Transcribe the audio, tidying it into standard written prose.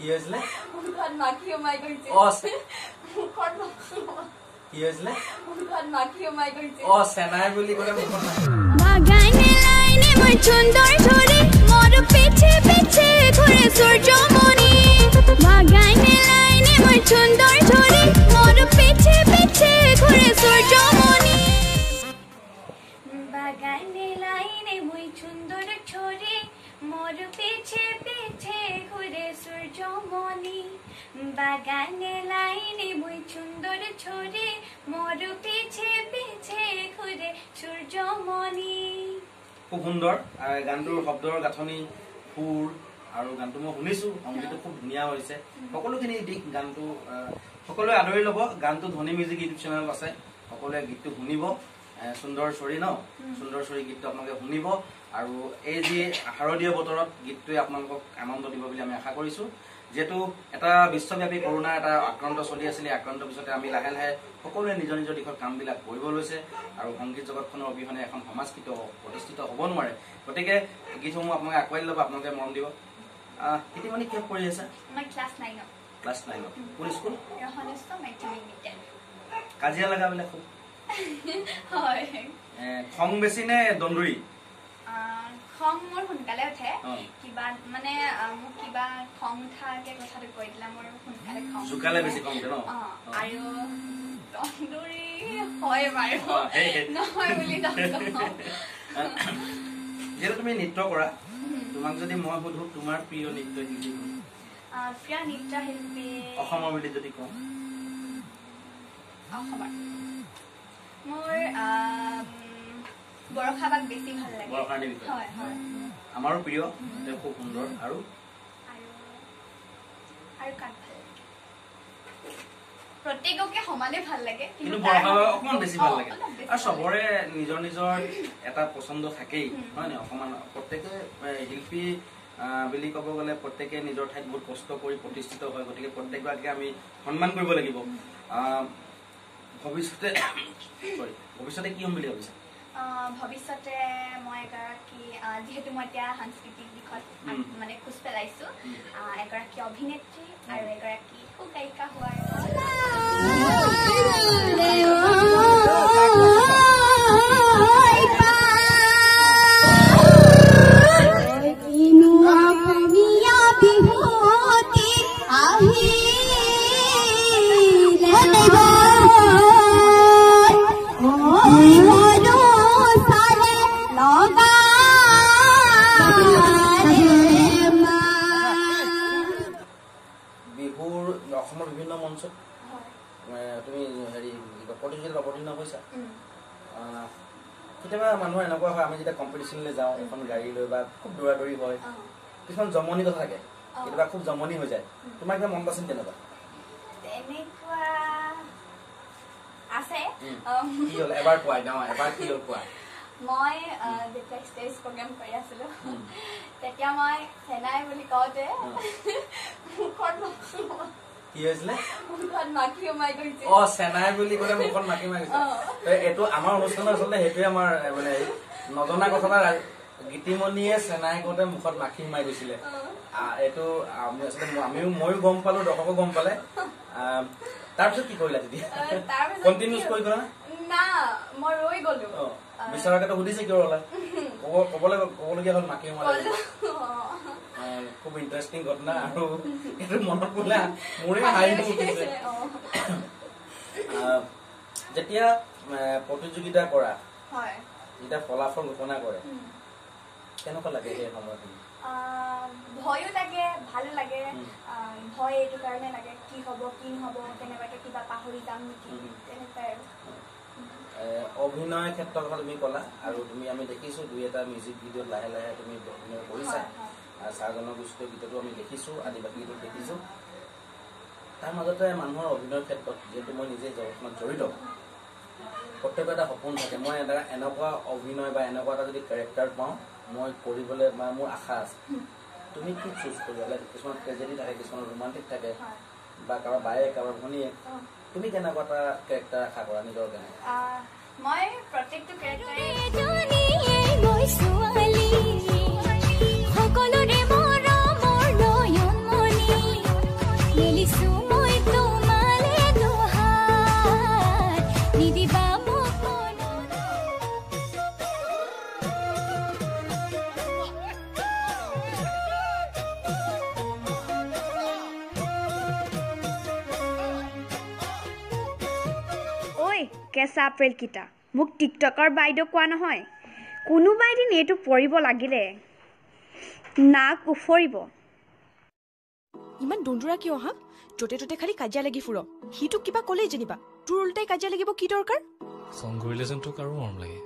কি হৈছিলে মুখত মাখি ওমাই গৈছে মুখত কি হৈছিলে মুখত মাখি ওমাই গৈছে চেনাই বুলি ক'লে মুখত বাগানে লাইনে মই সুন্দৰ ধৰি মোৰ পিছে পিছে ঘূৰে সূৰ্যমণি বাগানে লাইনে মই সুন্দৰ ধৰি মোৰ পিছে পিছে ঘূৰে সূৰ্যমণি বাগানে লাইনে মই সুন্দৰ ধৰি মোৰ পিছে পিছে ঘূৰে সূৰ্যমণি বাগানে লাইনে মই সুন্দৰ ধৰি মোৰ পিছে পিছে ঘূৰে সূৰ্যমণি খুব সুন্দৰ গানটোৰ শব্দৰ গাঁথনি সুৰ আৰু গানটো মই শুনিছো সংগীতটো খুব ধুনীয়া হৈছে সকলোখিনি দিক গানটো সকলোৱে আদৰি ল'ব গানটো ধনী মিউজিক ইউটিউব চেনেল আছে সকলোৱে গীতটো শুনিব সুন্দৰ চৰি ন সুন্দৰ চৰি গীতটো আপোনালোকে শুনিব আৰু এই যি শাৰদীয় বতৰত গীতটোৱে আপোনালোকক আনন্দ দিব বুলি আমি আশা কৰিছো যেহেতু এটা বিশ্বব্যাপী কৰোনা এটা আক্ৰান্ত চলি আছিলে আক্ৰান্তৰ পিছতে আমি লাহে লাহে সকলোৱে নিজৰ নিজৰ দিশত কামবিলাক কৰিব লৈছে আৰু সংগীত জগতখনৰ অবিহনে এখন সমাজ প্ৰতিষ্ঠিত হ'ব নোৱাৰে গতিকে গীতসমূহ আপোনালোকে আঁকোৱালি ল'ব আপোনালোকে মৰম দিব ইতিমধ্যে কি কৰি আছে মই ক্লাছ 9 ক্লাছ 9 কোন স্কুল ৰহনস্থ মাধ্যমিক বিদ্যালয় কাজিয়া লগাবলৈ খুব হয় খং বেছি নে দন্দুৰি খং মোৰ সোনকালে উঠে কিবা মানে মোক কিবা খং উঠাকে কথাটো কৈ দিলা মোৰ সোনকালে খং জোকালে বেছি খং উঠে ন আৰু দন্দুৰি হয় বাৰু নহয় বুলি যেহেতু তুমি নৃত্য কৰা তোমাক যদি মই সুধো তোমাৰ প্ৰিয় নৃত্য শিল্পী প্ৰিয় নৃত্য শিল্পী অসমৰ বুলি যদি কওঁ অসমৰ মোৰ বৰষাবাক বেছি ভাল লাগে বৰষাৰাণী বিষয় হয় হয় আমাৰো প্ৰিয় খুব সুন্দৰ আৰু আৰু কাক ভাল লাগে প্ৰত্যেককে সমানে ভাল লাগে কিন্তু বৰষাবাক অকমান বেছি ভাল লাগে আৰু সবৰে নিজৰ নিজৰ এটা পছন্দ থাকেই হয় নে অকমান প্ৰত্যেকে শিল্পী বুলি ক'ব গ'লে প্ৰত্যেকে নিজৰ ঠাইত বহুত কষ্ট কৰি প্ৰতিষ্ঠিত হয় গতিকে প্ৰত্যেকগৰাকীকে আমি সন্মান কৰিব লাগিব ভৱিষ্যতে কি হ'ম বুলি ভাবিছা ভৱিষ্যতে মই এগৰাকী যিহেতু মই এতিয়া সাংস্কৃতিক দিশত মানে খোজ পেলাইছো এগৰাকী অভিনেত্ৰী আৰু এগৰাকী সুগায়িকা হোৱাৰ অসমৰ বিভিন্ন মঞ্চত তুমি হেৰি প্ৰতিযোগিতাত অৱতীৰ্ণ হৈছা কেতিয়াবা মানুহৰ এনেকুৱা হয় আমি যেতিয়া কম্পিটিশ্যনলৈ যাওঁ এখন গাড়ী লৈ বা খুব দৌৰা দৌৰি হয় কিছুমান জমনি কথা থাকে কেতিয়াবা খুব জমনি হৈ যায় তোমাৰ কিবা মন আছিল তেনেকুৱা আছে কি হ'ল এবাৰ কোৱা এবাৰ কি হ'ল কোৱা মই যেতিয়া ষ্টেজ প্ৰগ্ৰাম কৰি আছিলো তেতিয়া মই চেনাই বুলি কওঁতে কি হৈছিলে মুখত মাখি ওমাই গৈছে চেনাই বুলি ক'লে মুখত মাখি ওমাই গৈছে এইটো আমাৰ অনুষ্ঠানত আচলতে সেইটোৱে আমাৰ মানে নজনা কথা এটা গীতিমণিয়ে চেনাই কওঁতে মুখত মাখি সোমাই গৈছিলে এইটো ময়ো গম পালো দৰ্শকো গম পালে তাৰপিছত কি কৰিলা তেতিয়া কণ্টিনিউজ কৰি গলা না মই ৰৈ গলো বিচাৰকেতো সুধিছে কিয় ৰলা ক'বলগীয়া হ'ল মাখি সোমাই খুব ইণ্টাৰেষ্টিং ঘটনা আৰু এইটো মনত পৰিলে মোৰে হাঁহি উঠিছে যেতিয়া প্ৰতিযোগিতা কৰা যেতিয়া ফলাফল ঘোষণা কৰে কেনেকুৱা লাগে সেই সময়খিনি ভয়ো লাগে ভালো লাগে ভয় এইটো কাৰণে লাগে কি হ'ব কি নহ'ব কেনেবাকে কিবা পাহৰি যাম নেকি তেনেকুৱাই আৰু অভিনয় ক্ষেত্ৰৰ কথা তুমি ক'লা আৰু তুমি আমি দেখিছোঁ দুই এটা মিউজিক ভিডিঅ'ত লাহে লাহে তুমি অভিনয় কৰিছা চাহ জনগোষ্ঠীয় গীততো আমি দেখিছোঁ আদিবাসী গীতত দেখিছোঁ তাৰ মাজতে মানুহৰ অভিনয়ৰ ক্ষেত্ৰত যিহেতু মই নিজে জগতখনত জড়িত প্ৰত্যেকৰ এটা সপোন থাকে মই এনেকুৱা অভিনয় বা এনেকুৱা এটা যদি কেৰেক্টাৰ পাওঁ মই কৰিবলৈ বা মোৰ আশা আছে তুমি কি চুজ কৰিবা কিছুমান ট্ৰেজেডি থাকে কিছুমান ৰোমান্টিক থাকে বা কাৰোবাৰ বায়েক কাৰোবাৰ ভনীয়েক তুমি কেনেকুৱা এটা কেৰেক্টাৰ আশা কৰা নিজৰ কাৰণে মই প্ৰত্যেকটো কেৰেক্টাৰে কেঁচা আপেলকেইটা মোক টিকটকৰ বাইদেউ কোৱা নহয় কোনোবা এদিন এইটো পৰিব লাগিলে নাক উফৰিব ইমান দন্দুৰা কিয় হা য'তে ত'তে খালি কাজিয়া লাগি ফুৰ সিটো কিবা ক'লেই যেনিবা তোৰ উল্টাই কাজিয়া লাগিব কি দৰকাৰ ফোন কৰিলে যেন তোক আৰু মৰম লাগে